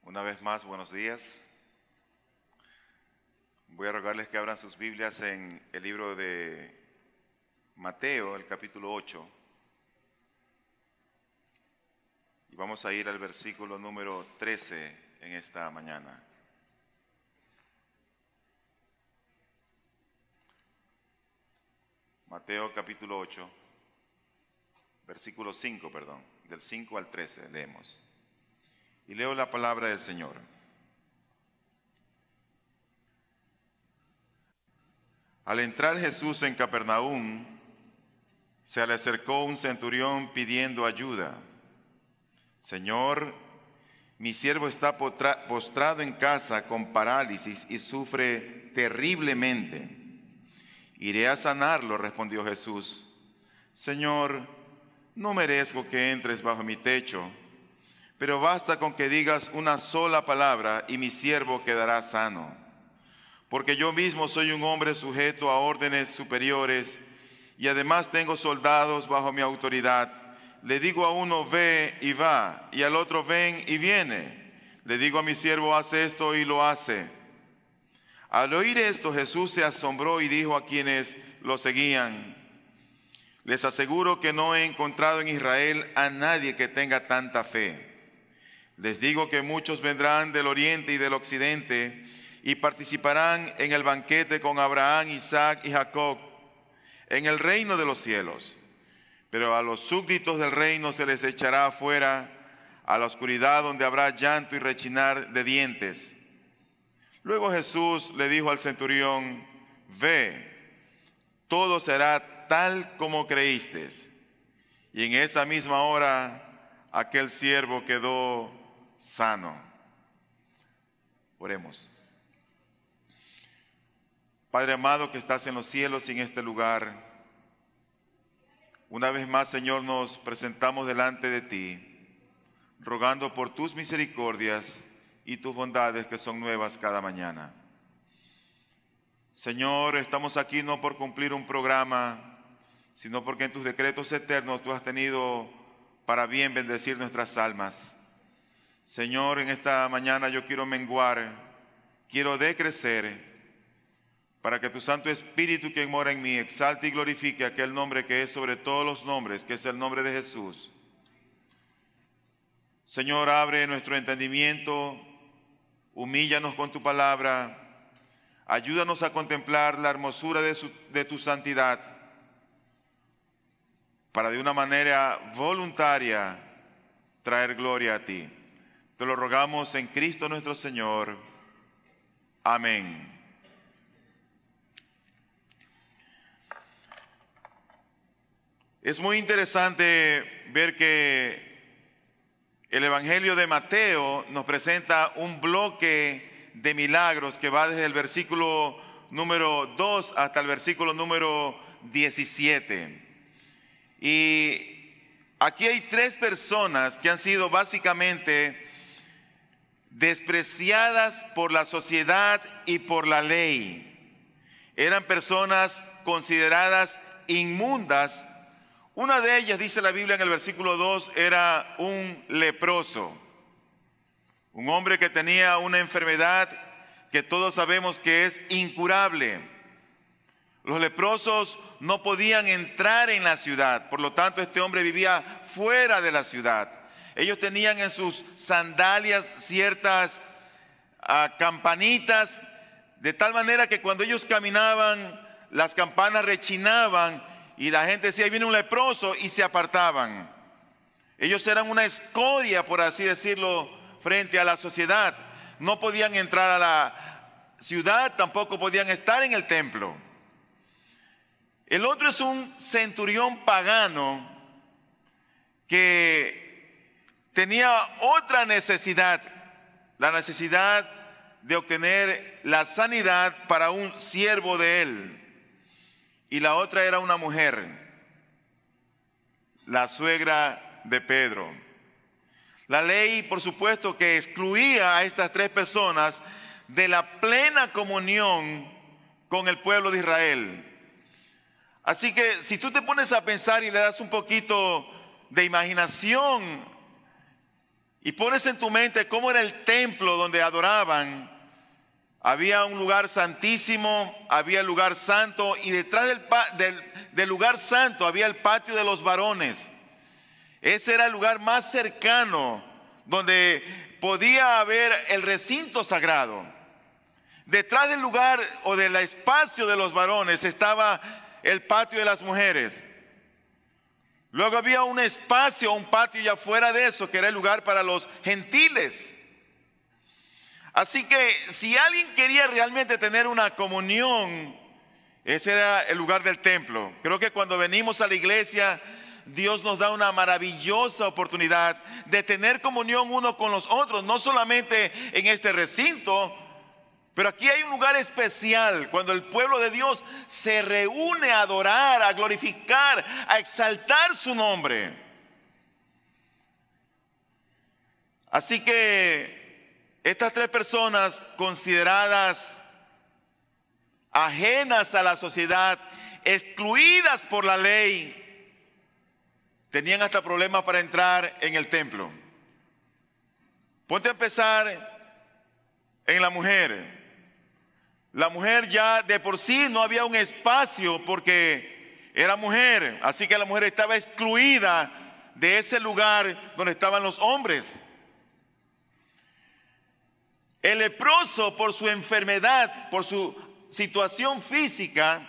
Una vez más, buenos días. Voy a rogarles que abran sus Biblias en el libro de Mateo, el capítulo 8. Y vamos a ir al versículo número 13 en esta mañana. Mateo capítulo 8, versículo 5, del 5 al 13 leemos. Y leo la palabra del Señor. Al entrar Jesús en Capernaum, se le acercó un centurión pidiendo ayuda. Señor, mi siervo está postrado en casa con parálisis y sufre terriblemente. Iré a sanarlo, respondió Jesús. Señor, no merezco que entres bajo mi techo, pero basta con que digas una sola palabra y mi siervo quedará sano. Porque yo mismo soy un hombre sujeto a órdenes superiores y además tengo soldados bajo mi autoridad. Le digo a uno, ve y va, y al otro, ven y viene. Le digo a mi siervo, hace esto y lo hace. Al oír esto, Jesús se asombró y dijo a quienes lo seguían, les aseguro que no he encontrado en Israel a nadie que tenga tanta fe. Les digo que muchos vendrán del oriente y del occidente y participarán en el banquete con Abraham, Isaac y Jacob en el reino de los cielos. Pero a los súbditos del reino se les echará afuera a la oscuridad donde habrá llanto y rechinar de dientes. Luego Jesús le dijo al centurión, ve, todo será tal como creíste. Y en esa misma hora aquel siervo quedó sano. Oremos. Padre amado que estás en los cielos y en este lugar, una vez más, Señor, nos presentamos delante de ti, rogando por tus misericordias y tus bondades que son nuevas cada mañana. Señor, estamos aquí no por cumplir un programa, sino porque en tus decretos eternos tú has tenido para bien bendecir nuestras almas. Señor, en esta mañana yo quiero menguar, quiero decrecer, para que tu Santo Espíritu que mora en mí exalte y glorifique aquel nombre que es sobre todos los nombres, que es el nombre de Jesús. Señor, abre nuestro entendimiento, humíllanos con tu palabra, ayúdanos a contemplar la hermosura de tu santidad, para de una manera voluntaria traer gloria a ti. Te lo rogamos en Cristo nuestro Señor. Amén. Es muy interesante ver que el Evangelio de Mateo nos presenta un bloque de milagros que va desde el versículo número 2 hasta el versículo número 17. Y aquí hay tres personas que han sido básicamente despreciadas por la sociedad y por la ley. Eran personas consideradas inmundas. Una de ellas, dice la Biblia en el versículo 2, era un leproso. Un hombre que tenía una enfermedad que todos sabemos que es incurable. Los leprosos no podían entrar en la ciudad, por lo tanto este hombre vivía fuera de la ciudad. Ellos tenían en sus sandalias ciertas campanitas, de tal manera que cuando ellos caminaban, las campanas rechinaban y la gente decía, ahí viene un leproso, y se apartaban. Ellos eran una escoria, por así decirlo, frente a la sociedad. No podían entrar a la ciudad, tampoco podían estar en el templo. El otro es un centurión pagano que tenía otra necesidad, la necesidad de obtener la sanidad para un siervo de él. Y la otra era una mujer, la suegra de Pedro. La ley, por supuesto, que excluía a estas tres personas de la plena comunión con el pueblo de Israel. Así que si tú te pones a pensar y le das un poquito de imaginación y pones en tu mente cómo era el templo donde adoraban, había un lugar santísimo, había el lugar santo, y detrás del lugar santo había el patio de los varones. Ese era el lugar más cercano donde podía haber el recinto sagrado. Detrás del lugar o del espacio de los varones estaba el patio de las mujeres. Luego había un espacio, un patio ya fuera de eso, que era el lugar para los gentiles. Así que si alguien quería realmente tener una comunión, ese era el lugar del templo. Creo que cuando venimos a la iglesia, Dios nos da una maravillosa oportunidad de tener comunión uno con los otros, no solamente en este recinto, pero aquí hay un lugar especial cuando el pueblo de Dios se reúne a adorar, a glorificar, a exaltar su nombre. Así que estas tres personas consideradas ajenas a la sociedad, excluidas por la ley, tenían hasta problemas para entrar en el templo. Ponte a pensar en la mujer. La mujer ya de por sí no había un espacio porque era mujer, así que la mujer estaba excluida de ese lugar donde estaban los hombres. El leproso, por su enfermedad, por su situación física,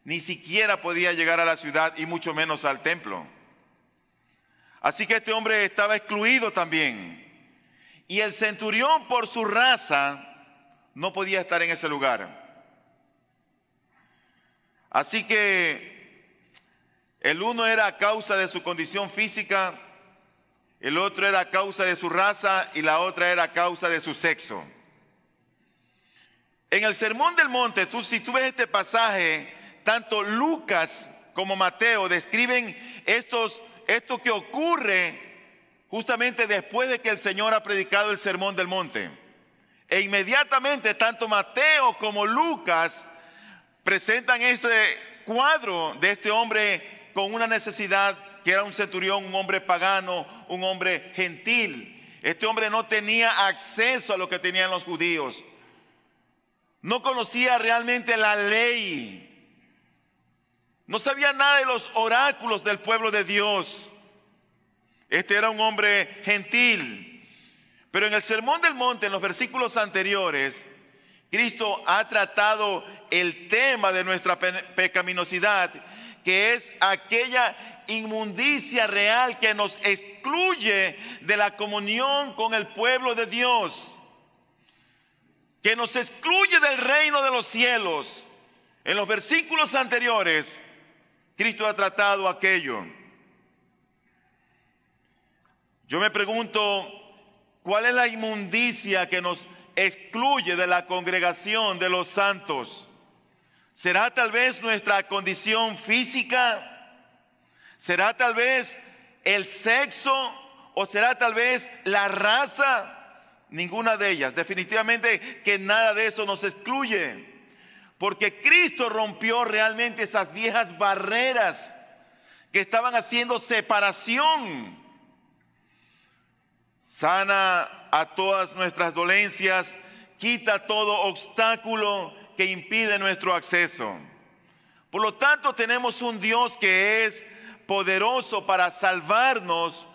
ni siquiera podía llegar a la ciudad y mucho menos al templo. Así que este hombre estaba excluido también. Y el centurión, por su raza, no podía estar en ese lugar. Así que el uno era a causa de su condición física, el otro era a causa de su raza y la otra era a causa de su sexo. En el Sermón del Monte, si tú ves este pasaje, tanto Lucas como Mateo describen esto que ocurre justamente después de que el Señor ha predicado el Sermón del Monte. E inmediatamente tanto Mateo como Lucas presentan este cuadro de este hombre con una necesidad, que era un centurión, un hombre pagano, un hombre gentil. Este hombre no tenía acceso a lo que tenían los judíos. No conocía realmente la ley. No sabía nada de los oráculos del pueblo de Dios. Este era un hombre gentil. Pero en el Sermón del Monte, en los versículos anteriores, Cristo ha tratado el tema de nuestra pecaminosidad, que es aquella inmundicia real que nos excluye de la comunión con el pueblo de Dios, que nos excluye del reino de los cielos. En los versículos anteriores, Cristo ha tratado aquello. Yo me pregunto, ¿cuál es la inmundicia que nos excluye de la congregación de los santos? ¿Será tal vez nuestra condición física? ¿Será tal vez el sexo? ¿O será tal vez la raza? Ninguna de ellas. Definitivamente que nada de eso nos excluye. Porque Cristo rompió realmente esas viejas barreras que estaban haciendo separación. Sana a todas nuestras dolencias, quita todo obstáculo que impide nuestro acceso. Por lo tanto, tenemos un Dios que es poderoso para salvarnos.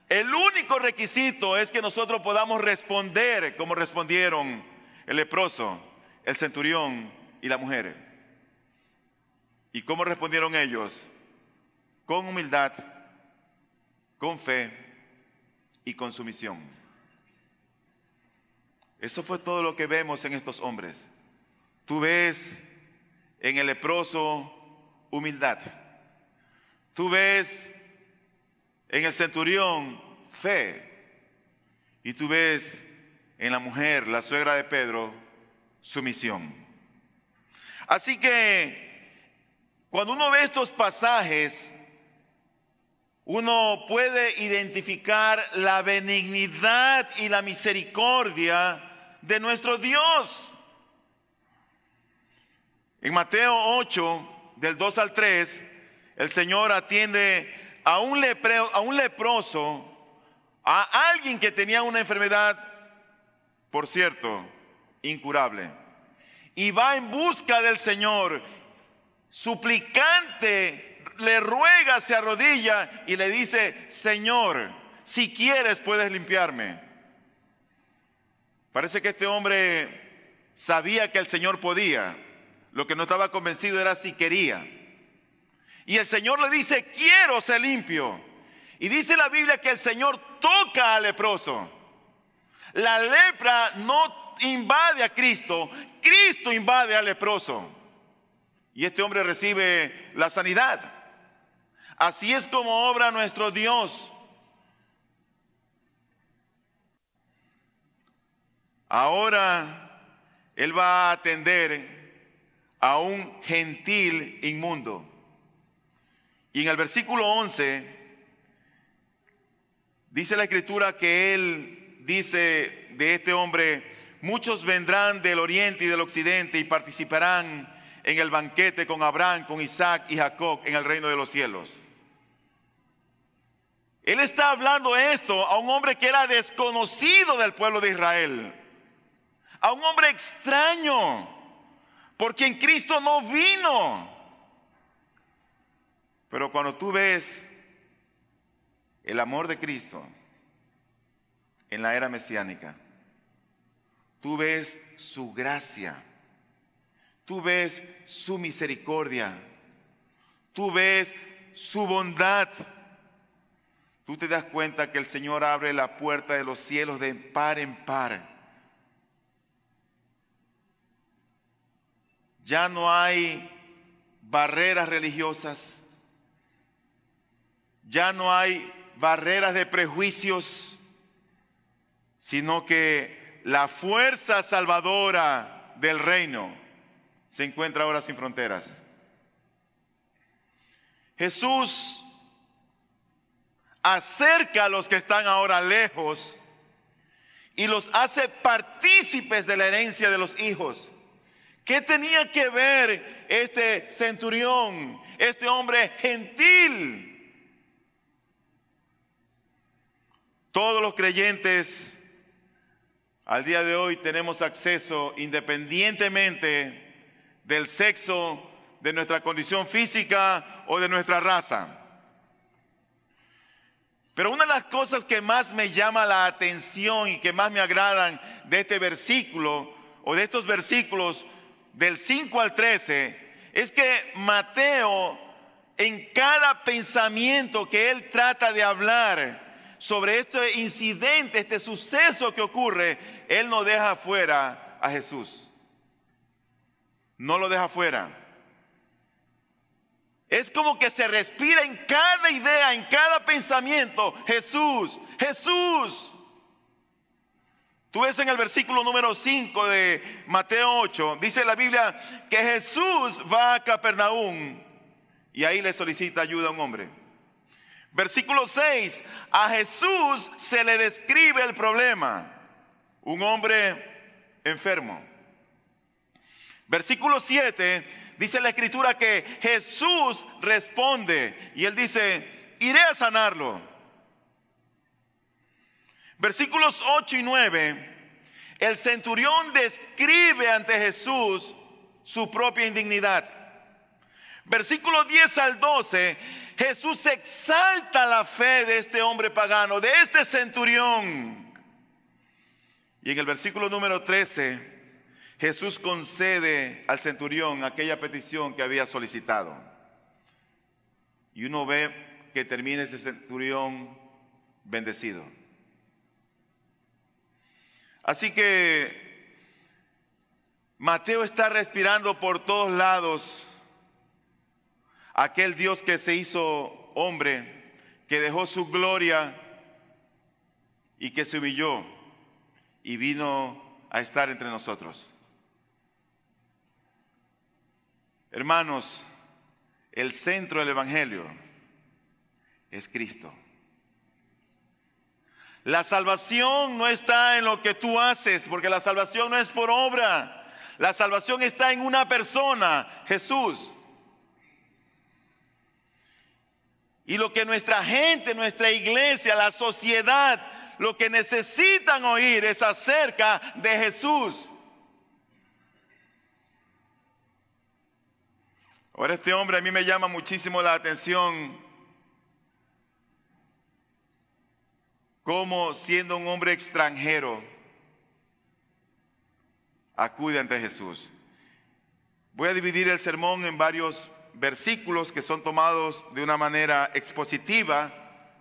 El único requisito es que nosotros podamos responder como respondieron el leproso, el centurión y la mujer. ¿Y cómo respondieron ellos? Con humildad, con fe y con sumisión. Eso fue todo lo que vemos en estos hombres. Tú ves en el leproso humildad. Tú ves en el centurión fe. Y tú ves en la mujer, la suegra de Pedro, sumisión. Así que cuando uno ve estos pasajes, uno puede identificar la benignidad y la misericordia de nuestro Dios. En Mateo 8, del 2 al 3, el Señor atiende a un leproso a alguien que tenía una enfermedad, por cierto, incurable. Y va en busca del Señor, suplicante, le ruega, se arrodilla y le dice: Señor, si quieres puedes limpiarme. Parece que este hombre sabía que el Señor podía. Lo que no estaba convencido era si quería. Y el Señor le dice: quiero ser limpio. Y dice la Biblia que el Señor toca al leproso. La lepra no invade a Cristo, Cristo invade al leproso. Y este hombre recibe la sanidad. Así es como obra nuestro Dios. Ahora Él va a atender a un gentil inmundo. Y en el versículo 11 dice la Escritura que Él dice de este hombre: muchos vendrán del oriente y del occidente y participarán en el banquete con Abraham, con Isaac y Jacob en el reino de los cielos. Él está hablando esto a un hombre que era desconocido del pueblo de Israel, a un hombre extraño, por quien Cristo no vino. Pero cuando tú ves el amor de Cristo en la era mesiánica, tú ves su gracia, tú ves su misericordia, tú ves su bondad. Tú te das cuenta que el Señor abre la puerta de los cielos de par en par. Ya no hay barreras religiosas, ya no hay barreras de prejuicios, sino que la fuerza salvadora del reino se encuentra ahora sin fronteras. Jesús acerca a los que están ahora lejos y los hace partícipes de la herencia de los hijos. ¿Qué tenía que ver este centurión, este hombre gentil? Todos los creyentes al día de hoy tenemos acceso, independientemente del sexo, de nuestra condición física o de nuestra raza. Pero una de las cosas que más me llama la atención y que más me agradan de este versículo o de estos versículos del 5 al 13 es que Mateo, en cada pensamiento que él trata de hablar sobre este incidente, este suceso que ocurre, él no deja afuera a Jesús. No lo deja afuera. Es como que se respira en cada idea, en cada pensamiento: Jesús, Jesús. Tú ves en el versículo número 5 de Mateo 8, dice la Biblia que Jesús va a Capernaum y ahí le solicita ayuda a un hombre. Versículo 6, a Jesús se le describe el problema: un hombre enfermo. Versículo 7, dice la Escritura que Jesús responde y él dice: iré a sanarlo. Versículos 8 y 9, el centurión describe ante Jesús su propia indignidad. Versículos 10 al 12, Jesús exalta la fe de este hombre pagano, de este centurión. Y en el versículo número 13, Jesús concede al centurión aquella petición que había solicitado. Y uno ve que termina este centurión bendecido. Así que Mateo está respirando por todos lados aquel Dios que se hizo hombre, que dejó su gloria y que se humilló y vino a estar entre nosotros. Hermanos, el centro del Evangelio es Cristo. La salvación no está en lo que tú haces, porque la salvación no es por obra. La salvación está en una persona, Jesús. Y lo que nuestra gente, nuestra iglesia, la sociedad lo que necesitan oír es acerca de Jesús. Ahora este hombre a mí me llama muchísimo la atención, como siendo un hombre extranjero acude ante Jesús. Voy a dividir el sermón en varios versículos que son tomados de una manera expositiva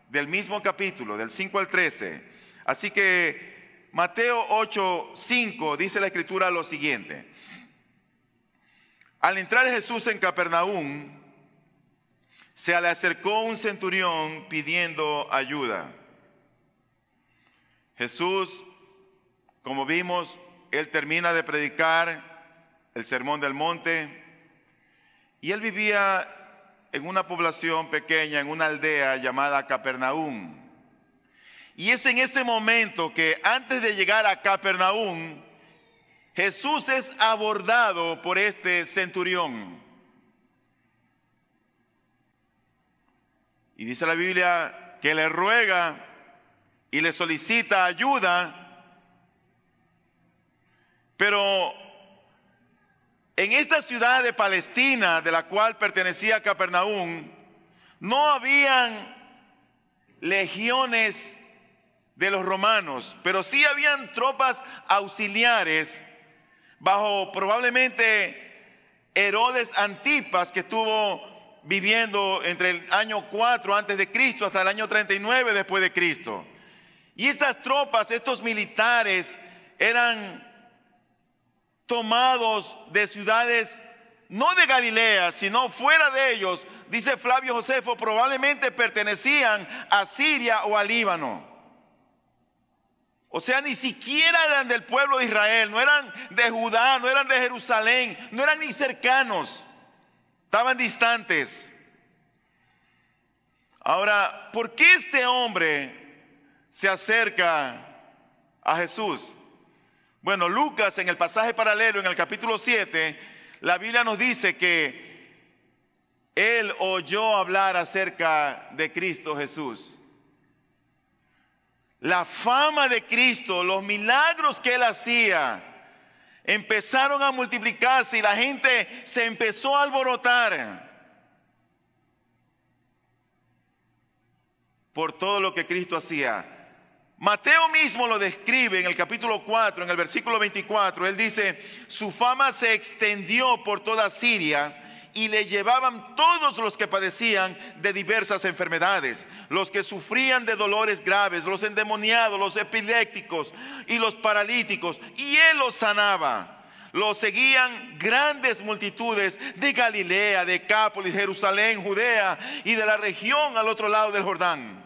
del mismo capítulo, del 5 al 13. Así que Mateo 8:5 dice la Escritura lo siguiente: al entrar Jesús en Capernaum, se le acercó un centurión pidiendo ayuda. Jesús, como vimos, él termina de predicar el Sermón del Monte, y él vivía en una población pequeña, en una aldea llamada Capernaum. Y es en ese momento que antes de llegar a Capernaum, Jesús es abordado por este centurión. Y dice la Biblia que le ruega y le solicita ayuda, pero en esta ciudad de Palestina, de la cual pertenecía Capernaum, no habían legiones de los romanos, pero sí habían tropas auxiliares bajo probablemente Herodes Antipas, que estuvo viviendo entre el año 4 antes de Cristo hasta el año 39 después de Cristo. Y estas tropas, estos militares, eran tomados de ciudades no de Galilea, sino fuera de ellos. Dice Flavio Josefo, probablemente pertenecían a Siria o a Líbano. O sea, ni siquiera eran del pueblo de Israel, no eran de Judá, no eran de Jerusalén, no eran ni cercanos, estaban distantes. Ahora, ¿por qué este hombre se acerca a Jesús? Bueno, Lucas, en el pasaje paralelo, en el capítulo 7, la Biblia nos dice que él oyó hablar acerca de Cristo Jesús. La fama de Cristo, los milagros que él hacía, empezaron a multiplicarse y la gente se empezó a alborotar por todo lo que Cristo hacía. Mateo mismo lo describe en el capítulo 4, en el versículo 24. Él dice: su fama se extendió por toda Siria y le llevaban todos los que padecían de diversas enfermedades, los que sufrían de dolores graves, los endemoniados, los epilépticos y los paralíticos, y él los sanaba. Lo seguían grandes multitudes de Galilea, de Decápolis, Jerusalén, Judea y de la región al otro lado del Jordán.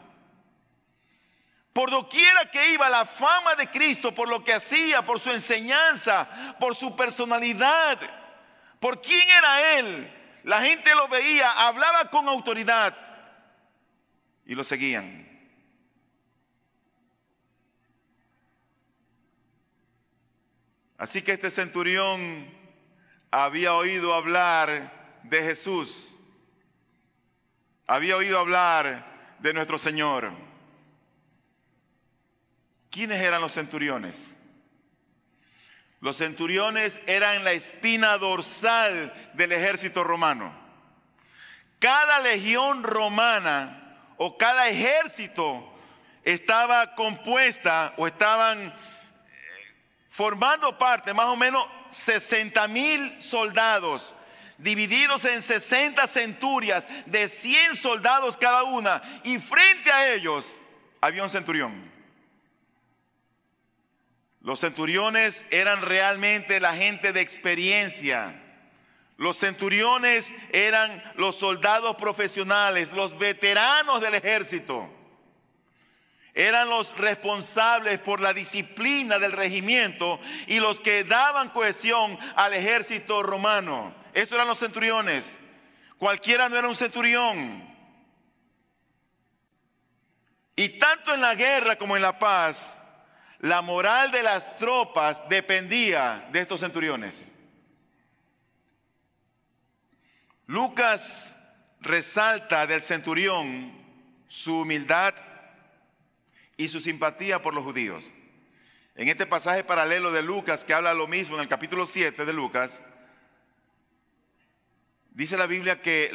Por doquiera que iba, la fama de Cristo, por lo que hacía, por su enseñanza, por su personalidad, por quién era él, la gente lo veía, hablaba con autoridad y lo seguían. Así que este centurión había oído hablar de Jesús, había oído hablar de nuestro Señor. ¿Quiénes eran los centuriones? Los centuriones eran la espina dorsal del ejército romano. Cada legión romana o cada ejército estaba compuesta o estaban formando parte, más o menos 60,000 soldados, divididos en 60 centurias de 100 soldados cada una, y frente a ellos había un centurión. Los centuriones eran realmente la gente de experiencia. Los centuriones eran los soldados profesionales, los veteranos del ejército. Eran los responsables por la disciplina del regimiento y los que daban cohesión al ejército romano. Esos eran los centuriones. Cualquiera no era un centurión. Y tanto en la guerra como en la paz, la moral de las tropas dependía de estos centuriones. Lucas resalta del centurión su humildad y su simpatía por los judíos. En este pasaje paralelo de Lucas, que habla lo mismo en el capítulo 7 de Lucas, dice la Biblia que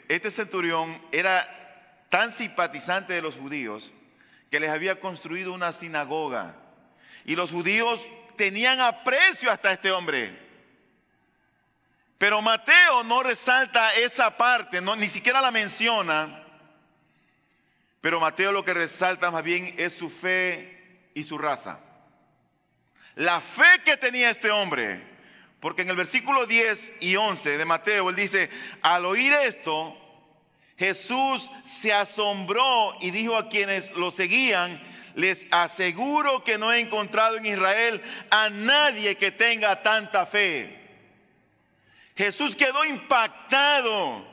este centurión era tan simpatizante de los judíos que les había construido una sinagoga. Y los judíos tenían aprecio hasta este hombre. Pero Mateo no resalta esa parte, ni siquiera la menciona. Pero Mateo lo que resalta más bien es su fe y su raza. La fe que tenía este hombre. Porque en el versículo 10 y 11 de Mateo, él dice, al oír esto, Jesús se asombró y dijo a quienes lo seguían, les aseguro que no he encontrado en Israel a nadie que tenga tanta fe. Jesús quedó impactado,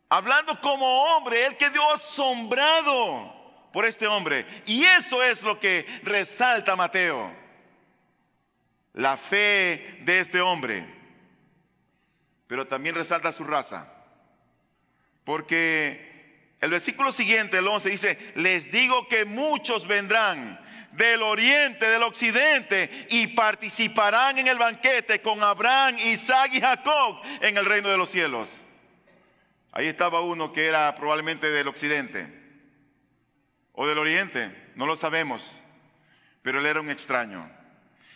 hablando como hombre, él quedó asombrado por este hombre. Y eso es lo que resalta Mateo, la fe de este hombre. Pero también resalta su raza, porque el versículo siguiente, el 11, dice, les digo que muchos vendrán del oriente, del occidente, y participarán en el banquete con Abraham, Isaac y Jacob en el reino de los cielos. Ahí estaba uno que era probablemente del occidente o del oriente, no lo sabemos, pero él era un extraño.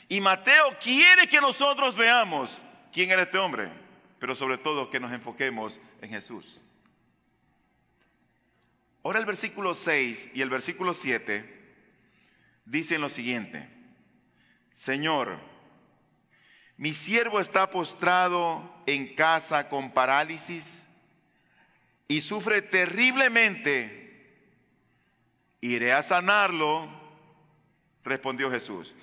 Y Mateo quiere que nosotros veamos quién era este hombre, pero sobre todo que nos enfoquemos en Jesús. Ahora el versículo 6 y el versículo 7 dicen lo siguiente: Señor, mi siervo está postrado en casa con parálisis y sufre terriblemente. ¿Iré a sanarlo?, respondió Jesús.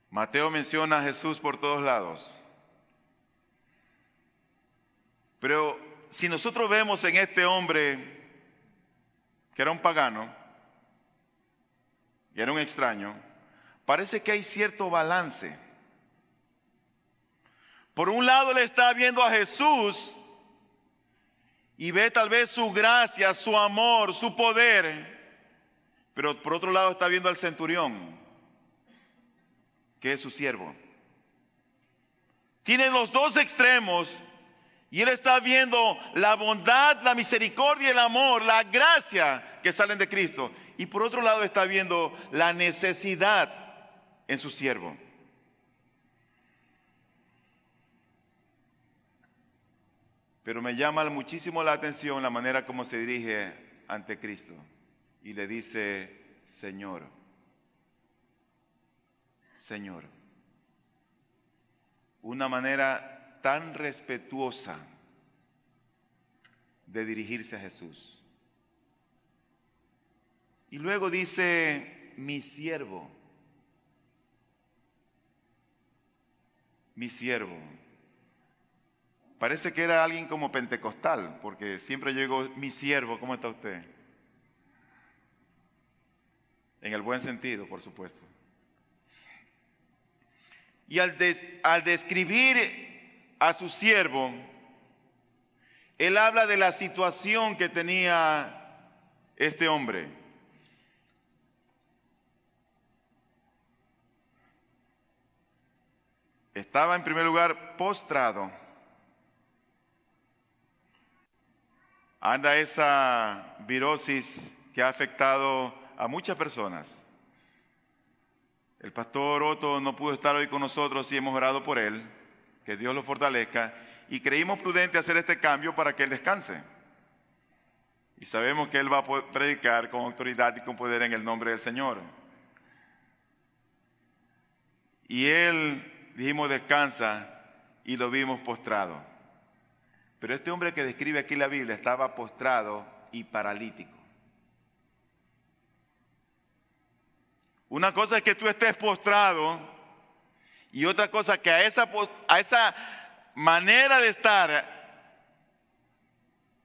Mateo menciona a Jesús por todos lados. Pero si nosotros vemos en este hombre, que era un pagano, y era un extraño, parece que hay cierto balance. Por un lado, él está viendo a Jesús y ve tal vez su gracia, su amor, su poder. Pero por otro lado está viendo al centurión, que es su siervo. Tiene los dos extremos. Y él está viendo la bondad, la misericordia, el amor, la gracia que salen de Cristo. Y por otro lado está viendo la necesidad en su siervo. Pero me llama muchísimo la atención la manera como se dirige ante Cristo. Y le dice, Señor, Señor. Una manera tan respetuosa de dirigirse a Jesús. Y luego dice, mi siervo. Mi siervo. Parece que era alguien como pentecostal, porque siempre yo digo, mi siervo, ¿cómo está usted? En el buen sentido, por supuesto. Y al describir a su siervo, él habla de la situación que tenía este hombre. Estaba en primer lugar postrado. Anda esa virosis que ha afectado a muchas personas. El pastor Otto no pudo estar hoy con nosotros y hemos orado por él. Que Dios lo fortalezca, y creímos prudente hacer este cambio para que él descanse. Y sabemos que él va a poder predicar con autoridad y con poder en el nombre del Señor. Y él, dijimos, descansa, y lo vimos postrado. Pero este hombre que describe aquí la Biblia estaba postrado y paralítico. Una cosa es que tú estés postrado, y otra cosa que a esa manera de estar,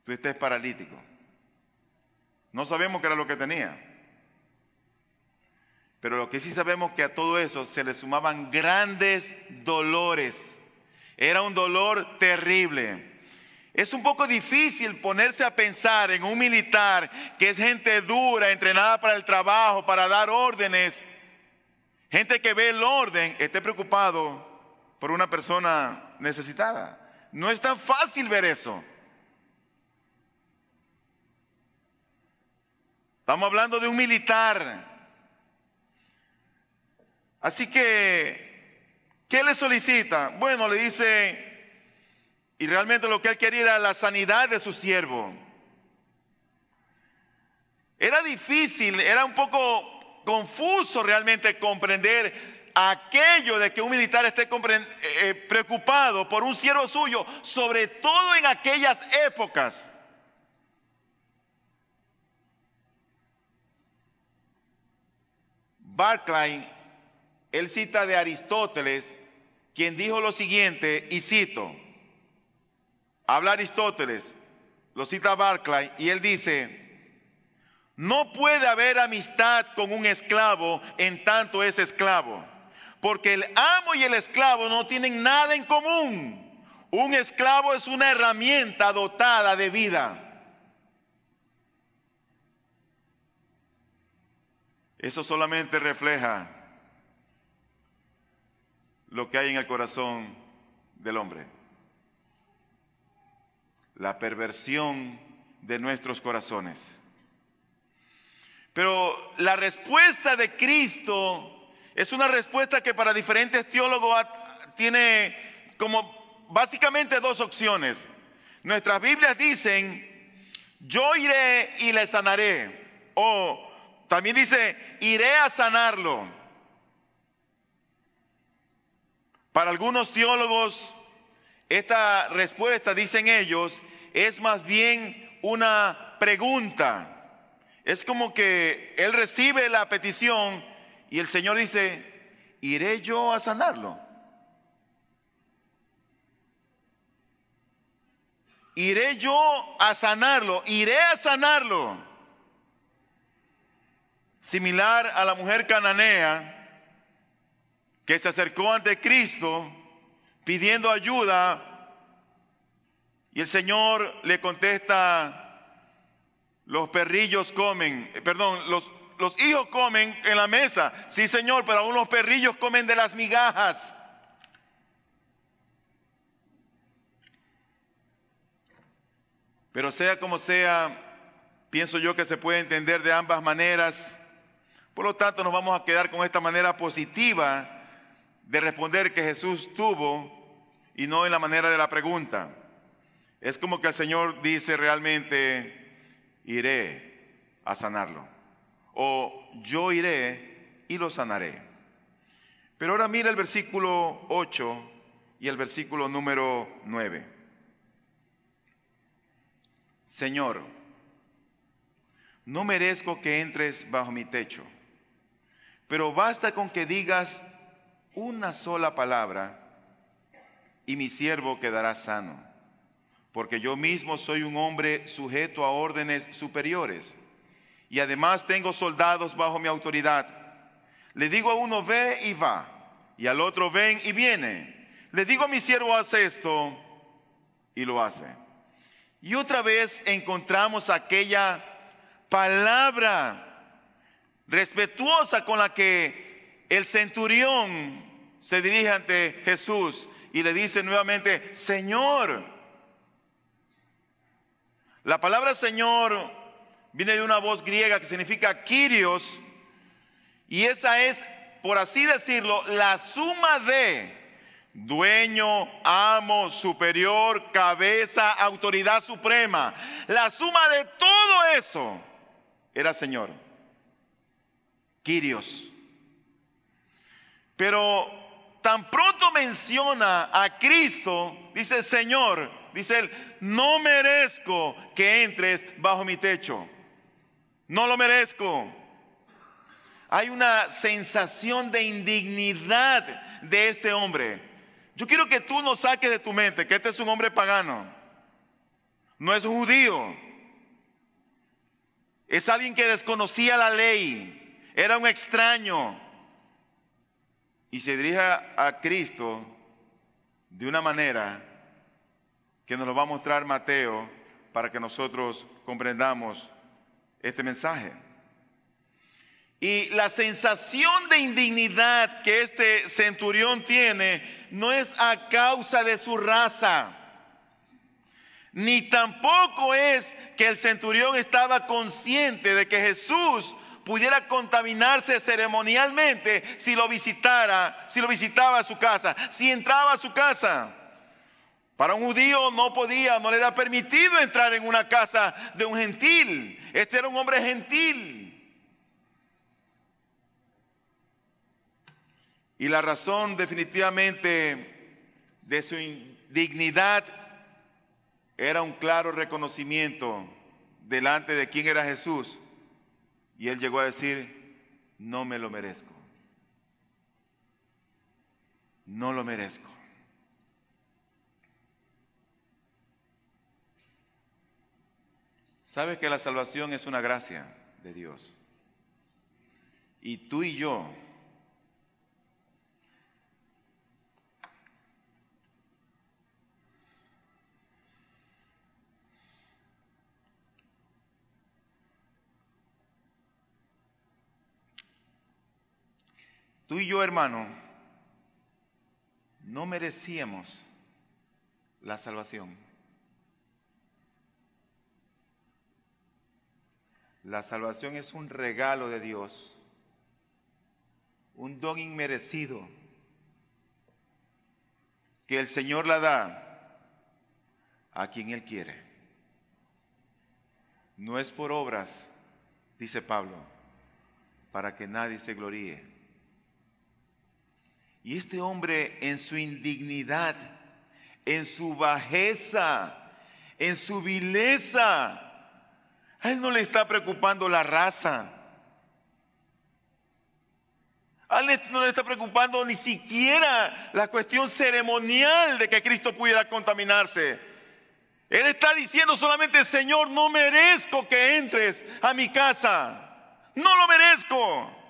tú estés paralítico. No sabemos qué era lo que tenía. Pero lo que sí sabemos que a todo eso se le sumaban grandes dolores. Era un dolor terrible. Es un poco difícil ponerse a pensar en un militar que es gente dura, entrenada para el trabajo, para dar órdenes. Gente que ve el orden, esté preocupado por una persona necesitada. No es tan fácil ver eso. Estamos hablando de un militar. Así que, ¿qué le solicita? Bueno, le dice, y realmente lo que él quería era la sanidad de su siervo. Era difícil, era un poco confuso realmente comprender aquello de que un militar esté preocupado por un siervo suyo, sobre todo en aquellas épocas. Barclay, él cita de Aristóteles, quien dijo lo siguiente, y cito, habla Aristóteles, lo cita Barclay, y él dice, no puede haber amistad con un esclavo en tanto es esclavo, porque el amo y el esclavo no tienen nada en común. Un esclavo es una herramienta dotada de vida. Eso solamente refleja lo que hay en el corazón del hombre. La perversión de nuestros corazones. Pero la respuesta de Cristo es una respuesta que para diferentes teólogos tiene como básicamente dos opciones. Nuestras Biblias dicen, yo iré y le sanaré. O también dice, iré a sanarlo. Para algunos teólogos, esta respuesta, dicen ellos, es más bien una pregunta. Es como que él recibe la petición y el Señor dice, ¿iré yo a sanarlo? ¿Iré yo a sanarlo? ¿Iré a sanarlo? Similar a la mujer cananea que se acercó ante Cristo pidiendo ayuda y el Señor le contesta, los perrillos comen, los hijos comen en la mesa. Sí, Señor, pero aún los perrillos comen de las migajas. Pero sea como sea, pienso yo que se puede entender de ambas maneras. Por lo tanto, nos vamos a quedar con esta manera positiva de responder que Jesús tuvo y no en la manera de la pregunta. Es como que el Señor dice realmente, iré a sanarlo. O yo iré y lo sanaré. Pero ahora mira el versículo 8 y el versículo número 9. Señor, no merezco que entres bajo mi techo, pero basta con que digas una sola palabra y mi siervo quedará sano, porque yo mismo soy un hombre sujeto a órdenes superiores y además tengo soldados bajo mi autoridad. Le digo a uno, ve y va, y al otro, ven y viene. Le digo a mi siervo, haz esto, y lo hace. Y otra vez encontramos aquella palabra respetuosa con la que el centurión se dirige ante Jesús y le dice nuevamente, Señor. La palabra Señor viene de una voz griega que significa Kyrios, y esa es, por así decirlo, la suma de dueño, amo, superior, cabeza, autoridad suprema. La suma de todo eso era Señor, Kyrios. Pero tan pronto menciona a Cristo, dice Señor, dice él, no merezco que entres bajo mi techo. No lo merezco. Hay una sensación de indignidad de este hombre. Yo quiero que tú no saques de tu mente que este es un hombre pagano. No es un judío. Es alguien que desconocía la ley. Era un extraño. Y se dirige a Cristo de una manera que nos lo va a mostrar Mateo para que nosotros comprendamos este mensaje. Y la sensación de indignidad que este centurión tiene no es a causa de su raza, ni tampoco es que el centurión estaba consciente de que Jesús pudiera contaminarse ceremonialmente si lo visitaba a su casa, si entraba a su casa. Para un judío no le era permitido entrar en una casa de un gentil. Este era un hombre gentil. Y la razón definitivamente de su indignidad era un claro reconocimiento delante de quién era Jesús. Y él llegó a decir, no me lo merezco. No lo merezco. ¿Sabes que la salvación es una gracia de Dios? Y tú y yo hermano, no merecíamos la salvación. La salvación es un regalo de Dios, un don inmerecido que el Señor la da a quien Él quiere. No es por obras, dice Pablo, para que nadie se gloríe. Y este hombre en su indignidad, en su bajeza, en su vileza, a él no le está preocupando la raza. A él no le está preocupando ni siquiera la cuestión ceremonial de que Cristo pudiera contaminarse. Él está diciendo solamente, Señor, no merezco que entres a mi casa. No lo merezco.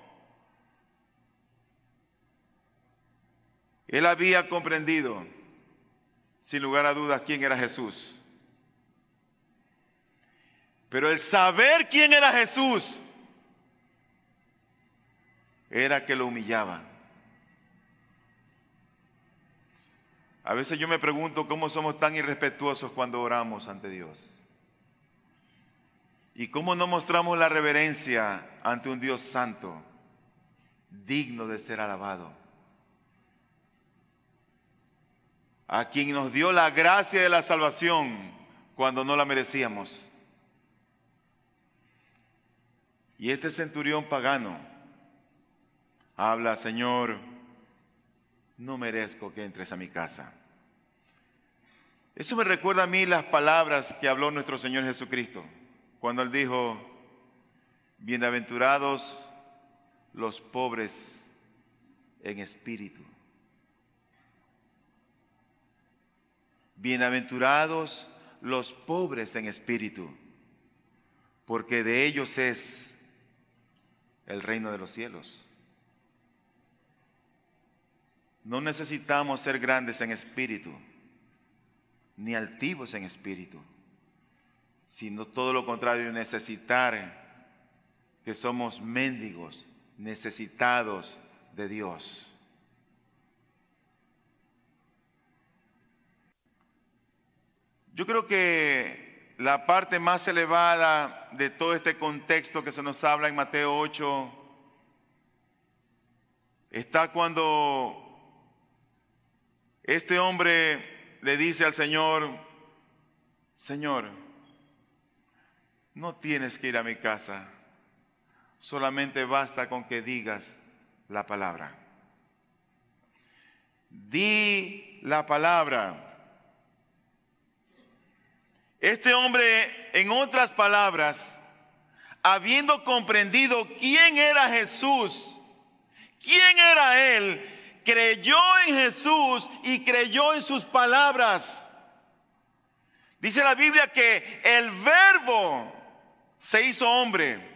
Él había comprendido, sin lugar a dudas, quién era Jesús. Pero el saber quién era Jesús era que lo humillaba. A veces yo me pregunto cómo somos tan irrespetuosos cuando oramos ante Dios. Y cómo no mostramos la reverencia ante un Dios santo, digno de ser alabado. A quien nos dio la gracia de la salvación cuando no la merecíamos. Y este centurión pagano habla, Señor, no merezco que entres a mi casa. Eso me recuerda a mí las palabras que habló nuestro Señor Jesucristo, cuando Él dijo, bienaventurados los pobres en espíritu. Bienaventurados los pobres en espíritu, porque de ellos es el reino de los cielos. No necesitamos ser grandes en espíritu, ni altivos en espíritu, sino todo lo contrario, necesitar que somos mendigos, necesitados de Dios. Yo creo que la parte más elevada de todo este contexto que se nos habla en Mateo 8 está cuando este hombre le dice al Señor, Señor, no tienes que ir a mi casa, solamente basta con que digas la palabra. Di la palabra. Este hombre, en otras palabras, habiendo comprendido quién era Jesús, quién era Él, creyó en Jesús y creyó en sus palabras. Dice la Biblia que el Verbo se hizo hombre.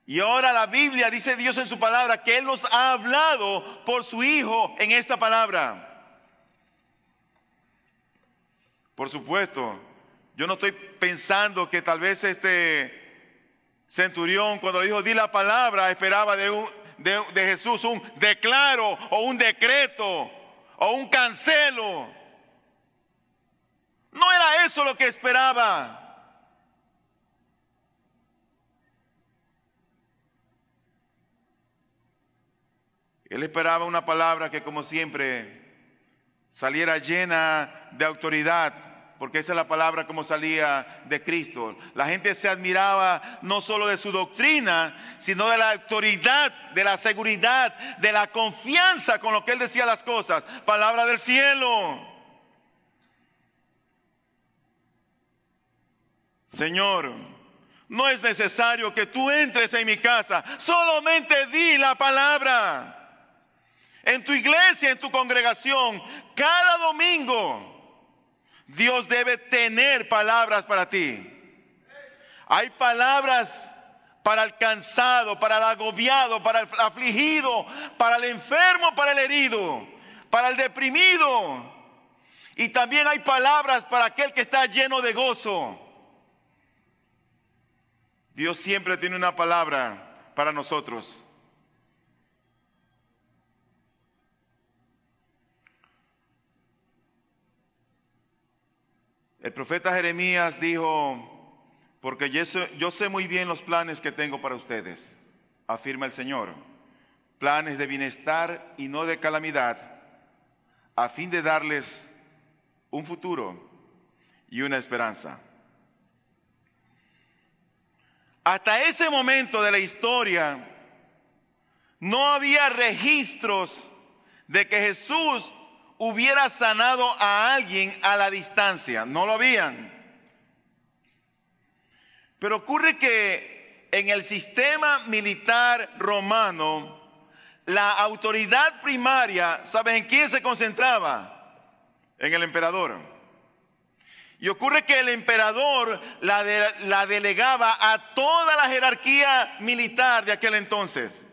Y ahora la Biblia, dice Dios en su palabra, que Él nos ha hablado por su Hijo en esta palabra. Por supuesto, yo no estoy pensando que tal vez este centurión, cuando le dijo, di la palabra, esperaba de Jesús un declaro o un decreto o un cancelo. No era eso lo que esperaba. Él esperaba una palabra que, como siempre, saliera llena de autoridad, porque esa es la palabra como salía de Cristo. La gente se admiraba no solo de su doctrina, sino de la autoridad, de la seguridad, de la confianza con lo que él decía las cosas. Palabra del cielo. Señor, no es necesario que tú entres en mi casa, solamente di la palabra. En tu iglesia, en tu congregación, cada domingo, Dios debe tener palabras para ti. Hay palabras para el cansado, para el agobiado, para el afligido, para el enfermo, para el herido, para el deprimido. Y también hay palabras para aquel que está lleno de gozo. Dios siempre tiene una palabra para nosotros. El profeta Jeremías dijo, porque yo sé muy bien los planes que tengo para ustedes, afirma el Señor, planes de bienestar y no de calamidad, a fin de darles un futuro y una esperanza. Hasta ese momento de la historia, no había registros de que Jesús hubiera sanado a alguien a la distancia. No lo habían. Pero ocurre que en el sistema militar romano, la autoridad primaria, ¿sabes en quién se concentraba? En el emperador. Y ocurre que el emperador la delegaba a toda la jerarquía militar de aquel entonces.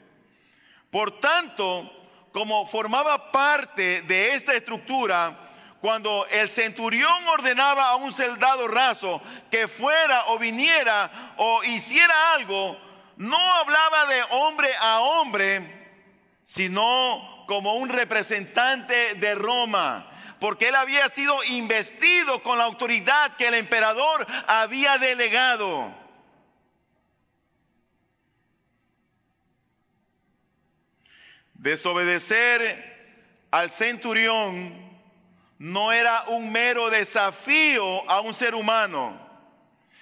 Por tanto, como formaba parte de esta estructura, cuando el centurión ordenaba a un soldado raso que fuera o viniera o hiciera algo, no hablaba de hombre a hombre, sino como un representante de Roma, porque él había sido investido con la autoridad que el emperador había delegado. Desobedecer al centurión no era un mero desafío a un ser humano,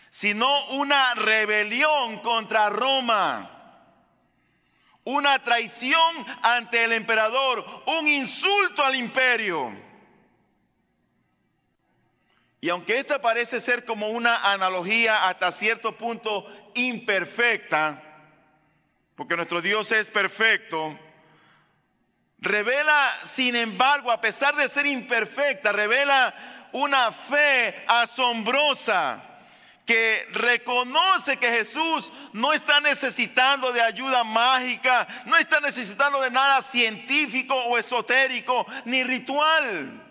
sino una rebelión contra Roma, una traición ante el emperador, un insulto al imperio. Y aunque esta parece ser como una analogía hasta cierto punto imperfecta, porque nuestro Dios es perfecto, revela, sin embargo, a pesar de ser imperfecta, revela una fe asombrosa que reconoce que Jesús no está necesitando de ayuda mágica, no está necesitando de nada científico o esotérico, ni ritual.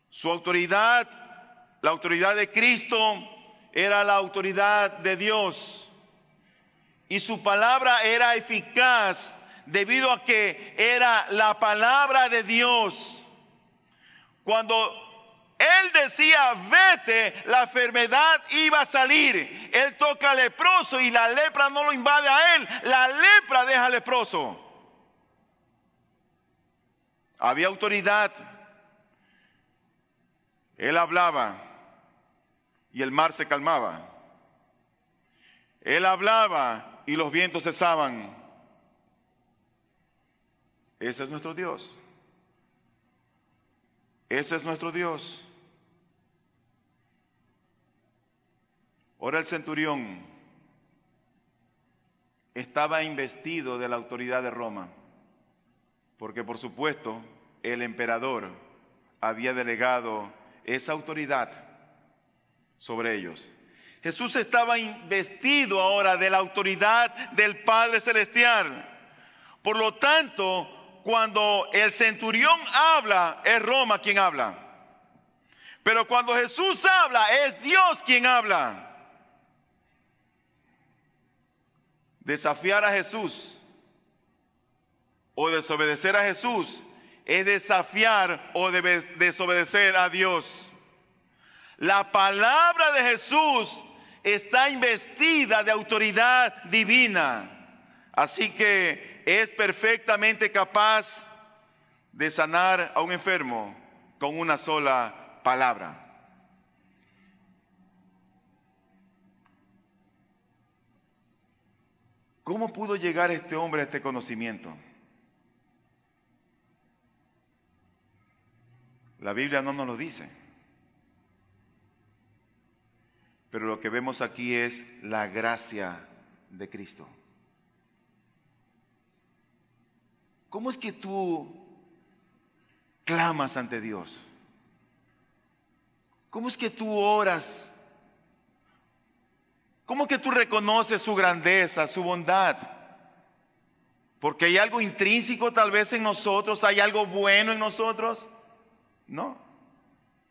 Su autoridad, la autoridad de Cristo, era la autoridad de Dios. Y su palabra era eficaz debido a que era la palabra de Dios. Cuando él decía vete, la enfermedad iba a salir. Él toca al leproso y la lepra no lo invade a él. La lepra deja al leproso. Había autoridad. Él hablaba y el mar se calmaba. Él hablaba y los vientos cesaban. Ese es nuestro Dios. Ese es nuestro Dios. Ahora el centurión estaba investido de la autoridad de Roma, porque por supuesto el emperador había delegado esa autoridad sobre ellos. Jesús estaba investido ahora de la autoridad del Padre Celestial. Por lo tanto, cuando el centurión habla, es Roma quien habla. Pero cuando Jesús habla, es Dios quien habla. Desafiar a Jesús o desobedecer a Jesús es desafiar o desobedecer a Dios. La palabra de Jesús está investida de autoridad divina. Así que es perfectamente capaz de sanar a un enfermo con una sola palabra. ¿Cómo pudo llegar este hombre a este conocimiento? La Biblia no nos lo dice. Pero lo que vemos aquí es la gracia de Cristo. ¿Cómo es que tú clamas ante Dios? ¿Cómo es que tú oras? ¿Cómo es que tú reconoces su grandeza, su bondad? Porque hay algo intrínseco tal vez en nosotros, hay algo bueno en nosotros. No,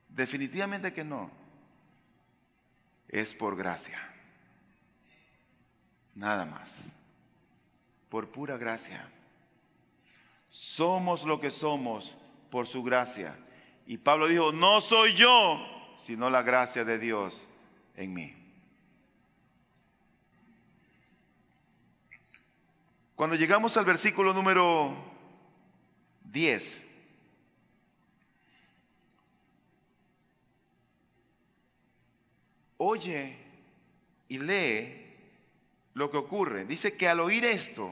definitivamente que no. Es por gracia. Nada más. Por pura gracia. Somos lo que somos por su gracia. Y Pablo dijo, no soy yo, sino la gracia de Dios en mí. Cuando llegamos al versículo número 10, oye y lee lo que ocurre. Dice que al oír esto,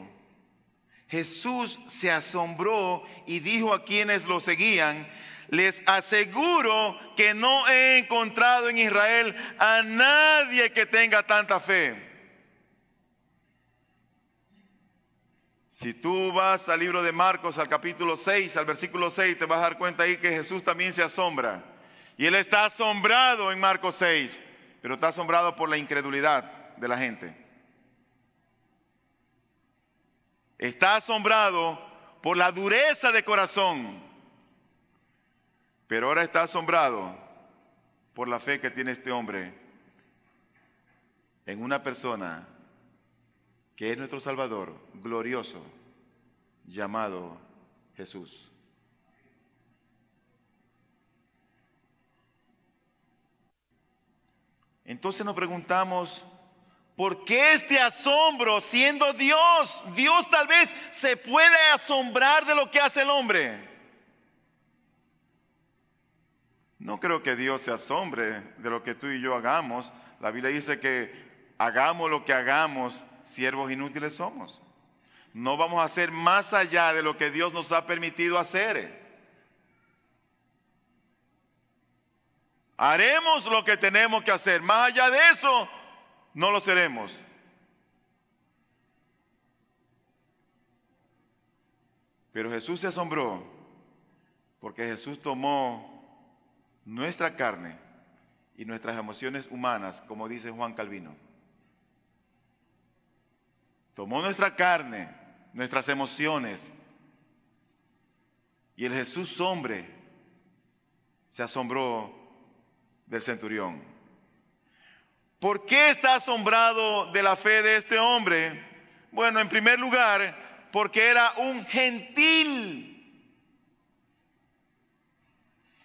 Jesús se asombró y dijo a quienes lo seguían, les aseguro que no he encontrado en Israel a nadie que tenga tanta fe. Si tú vas al libro de Marcos, al capítulo 6, al versículo 6, te vas a dar cuenta ahí que Jesús también se asombra. Y Él está asombrado en Marcos 6, pero está asombrado por la incredulidad de la gente. Está asombrado por la dureza de corazón, pero ahora está asombrado por la fe que tiene este hombre en una persona que es nuestro Salvador, glorioso, llamado Jesús. Entonces nos preguntamos, ¿por qué este asombro siendo Dios? Dios tal vez se puede asombrar de lo que hace el hombre. No creo que Dios se asombre de lo que tú y yo hagamos. La Biblia dice que hagamos lo que hagamos, siervos inútiles somos. No vamos a hacer más allá de lo que Dios nos ha permitido hacer. Haremos lo que tenemos que hacer. Más allá de eso, no lo seremos. Pero Jesús se asombró porque Jesús tomó nuestra carne y nuestras emociones humanas, como dice Juan Calvino. Tomó nuestra carne, nuestras emociones, y el Jesús hombre se asombró del centurión. ¿Por qué está asombrado de la fe de este hombre? Bueno, en primer lugar, porque era un gentil.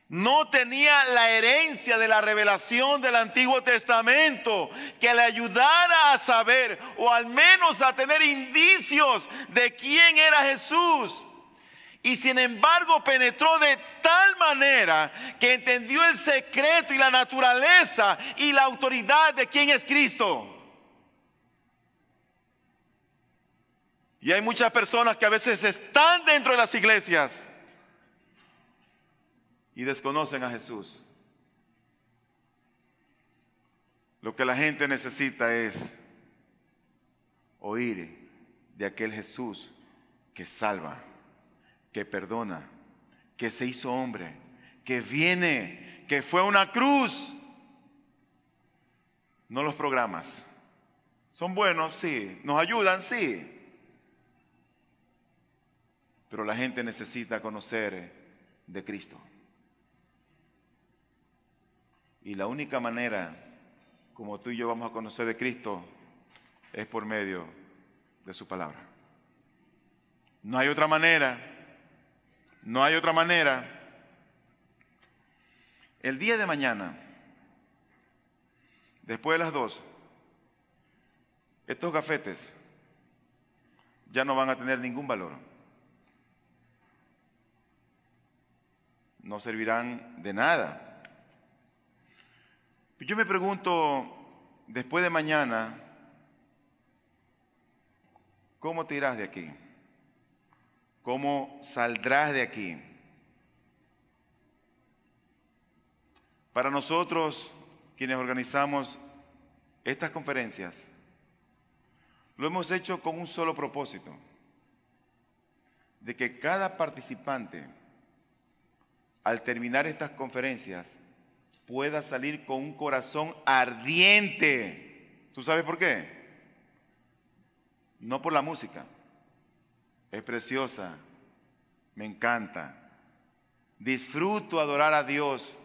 No tenía la herencia de la revelación del Antiguo Testamento que le ayudara a saber o al menos a tener indicios de quién era Jesús. Y sin embargo penetró de tal manera que entendió el secreto y la naturaleza y la autoridad de quién es Cristo. Y hay muchas personas que a veces están dentro de las iglesias y desconocen a Jesús. Lo que la gente necesita es oír de aquel Jesús que salva, que perdona, que se hizo hombre, que viene, que fue a una cruz. No los programas. Son buenos, sí. Nos ayudan, sí. pero la gente necesita conocer de Cristo. Y la única manera como tú y yo vamos a conocer de Cristo es por medio de su palabra. No hay otra manera. No hay otra manera. El día de mañana, después de las 2, estos gafetes ya no van a tener ningún valor. No servirán de nada. Yo me pregunto, después de mañana, ¿cómo te irás de aquí? ¿Cómo saldrás de aquí? Para nosotros, quienes organizamos estas conferencias, lo hemos hecho con un solo propósito, de que cada participante, al terminar estas conferencias, pueda salir con un corazón ardiente. ¿Tú sabes por qué? No por la música. Es preciosa, me encanta. Disfruto adorar a Dios.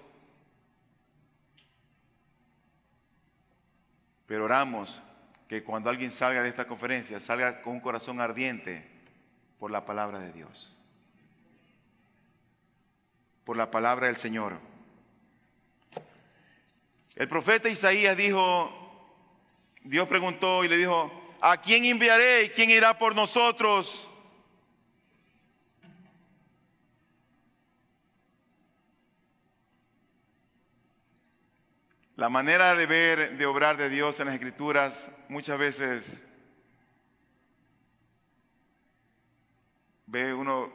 Pero oramos que cuando alguien salga de esta conferencia, salga con un corazón ardiente por la palabra de Dios. Por la palabra del Señor. El profeta Isaías dijo, Dios preguntó y le dijo, ¿a quién enviaré y quién irá por nosotros? La manera de ver, de obrar de Dios en las Escrituras, muchas veces ve uno,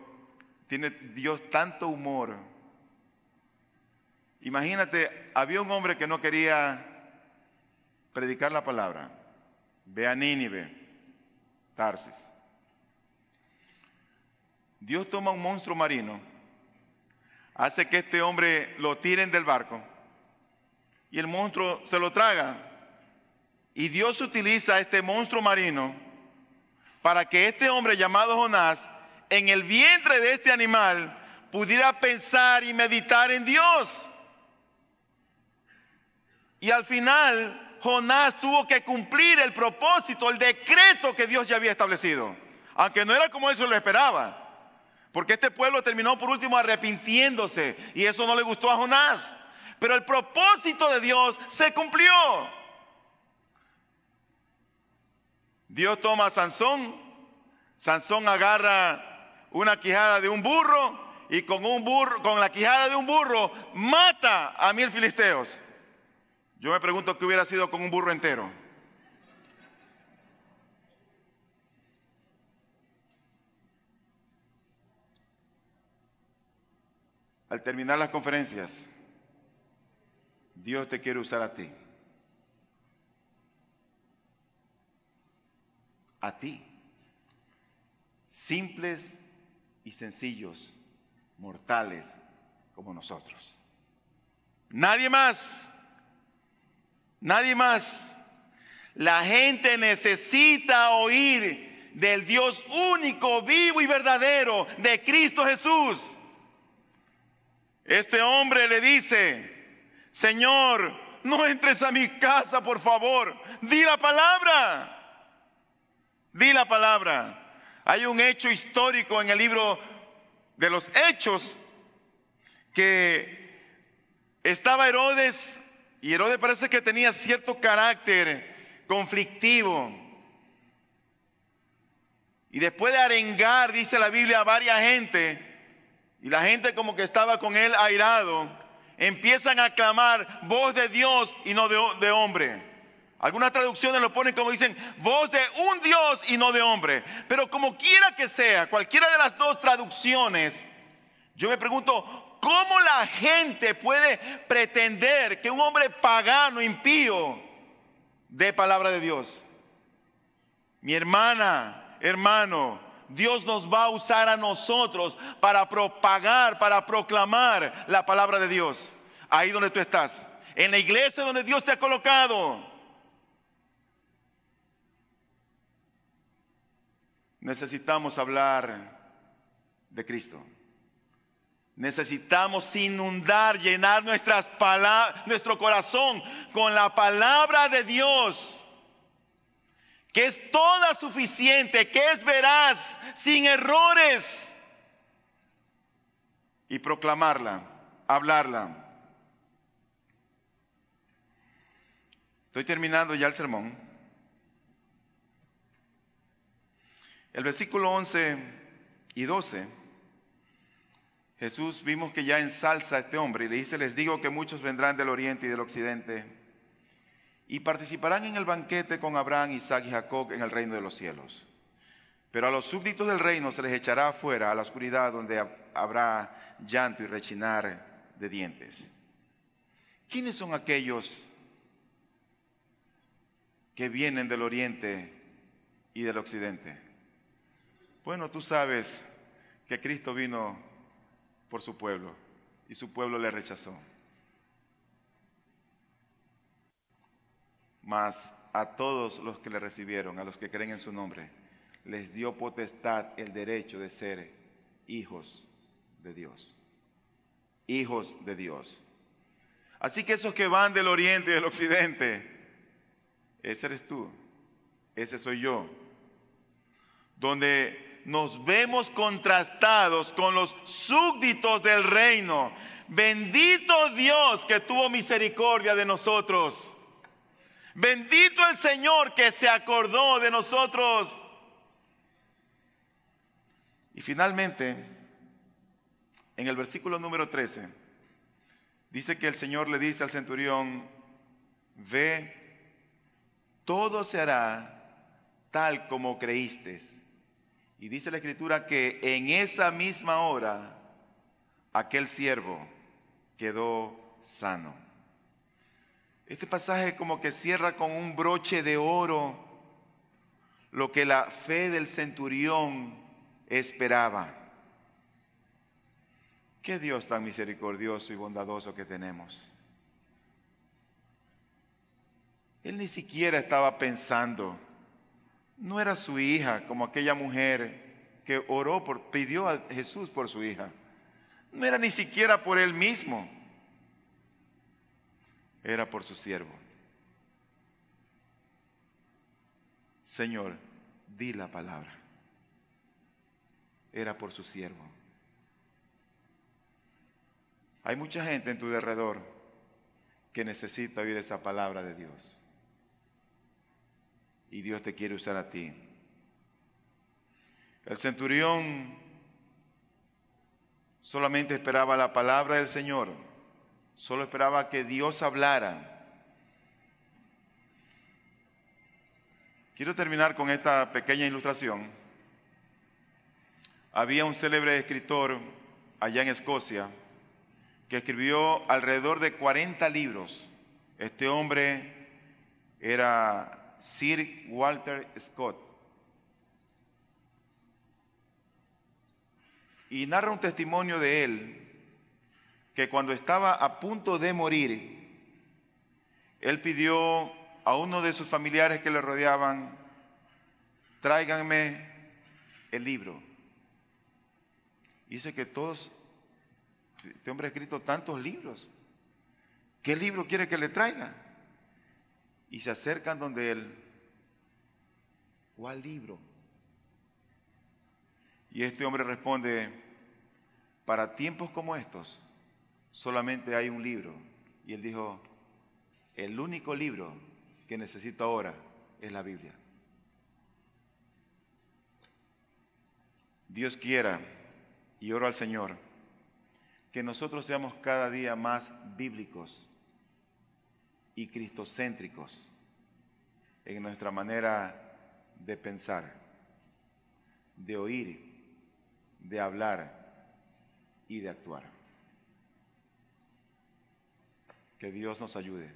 tiene Dios tanto humor. Imagínate, había un hombre que no quería predicar la palabra. Ve a Nínive, Tarsis. Dios toma un monstruo marino, hace que este hombre lo tiren del barco y el monstruo se lo traga. Y Dios utiliza a este monstruo marino para que este hombre llamado Jonás, en el vientre de este animal, pudiera pensar y meditar en Dios. Y al final, Jonás tuvo que cumplir el propósito, el decreto que Dios ya había establecido. Aunque no era como él se lo esperaba. Porque este pueblo terminó por último arrepintiéndose. Y eso no le gustó a Jonás. Pero el propósito de Dios se cumplió. Dios toma a Sansón. Sansón agarra una quijada de un burro. Y con la quijada de un burro mata a 1000 filisteos. Yo me pregunto qué hubiera sido con un burro entero. Al terminar las conferencias, Dios te quiere usar a ti. A ti. Simples y sencillos, mortales como nosotros. Nadie más. Nadie más. La gente necesita oír del Dios único, vivo y verdadero, de Cristo Jesús. Este hombre le dice, Señor, no entres a mi casa, por favor. Di la palabra. Di la palabra. Hay un hecho histórico en el libro de los Hechos que estaba Herodes. Y Herodes parece que tenía cierto carácter conflictivo. Y después de arengar, dice la Biblia, a varias gente, y la gente como que estaba con él airado, empiezan a clamar voz de Dios y no de hombre. Algunas traducciones lo ponen como dicen, voz de un Dios y no de hombre. Pero como quiera que sea, cualquiera de las dos traducciones, yo me pregunto, ¿cómo la gente puede pretender que un hombre pagano, impío, dé palabra de Dios? Mi hermana, hermano, Dios nos va a usar a nosotros para propagar, para proclamar la palabra de Dios. Ahí donde tú estás, en la iglesia donde Dios te ha colocado. Necesitamos hablar de Cristo. Necesitamos inundar, llenar nuestro corazón con la palabra de Dios, que es toda suficiente, que es veraz, sin errores, y proclamarla, hablarla. Estoy terminando ya el sermón. El versículo 11 y 12, Jesús vimos que ya ensalza a este hombre y le dice: les digo que muchos vendrán del oriente y del occidente y participarán en el banquete con Abraham, Isaac y Jacob en el reino de los cielos. Pero a los súbditos del reino se les echará afuera a la oscuridad, donde habrá llanto y rechinar de dientes. ¿Quiénes son aquellos que vienen del oriente y del occidente? Bueno, tú sabes que Cristo vino por su pueblo y su pueblo le rechazó. Mas a todos los que le recibieron, a los que creen en su nombre, les dio potestad, el derecho de ser hijos de Dios. Hijos de Dios. Así que esos que van del oriente y del occidente, ese eres tú, ese soy yo. Donde nos vemos contrastados con los súbditos del reino. Bendito Dios que tuvo misericordia de nosotros. Bendito el Señor que se acordó de nosotros. Y finalmente, en el versículo número 13, dice que el Señor le dice al centurión: ve, todo se hará tal como creíste. Y dice la Escritura que en esa misma hora aquel siervo quedó sano. Este pasaje como que cierra con un broche de oro lo que la fe del centurión esperaba. Qué Dios tan misericordioso y bondadoso que tenemos. Él ni siquiera estaba pensando. No era su hija como aquella mujer que pidió a Jesús por su hija. No era ni siquiera por él mismo. Era por su siervo. Señor, di la palabra. Era por su siervo. Hay mucha gente en tu derredor que necesita oír esa palabra de Dios. Y Dios te quiere usar a ti. El centurión solamente esperaba la palabra del Señor. Solo esperaba que Dios hablara. Quiero terminar con esta pequeña ilustración. Había un célebre escritor allá en Escocia que escribió alrededor de 40 libros. Este hombre era Sir Walter Scott. Y narra un testimonio de él, que cuando estaba a punto de morir, él pidió a uno de sus familiares que le rodeaban: tráiganme el libro. Y dice que este hombre ha escrito tantos libros. ¿Qué libro quiere que le traiga? Y se acercan donde él. ¿Cuál libro? Y este hombre responde: para tiempos como estos, solamente hay un libro. Y él dijo: el único libro que necesito ahora es la Biblia. Dios quiera, y oro al Señor, que nosotros seamos cada día más bíblicos y cristocéntricos en nuestra manera de pensar, de oír, de hablar y de actuar. Que Dios nos ayude.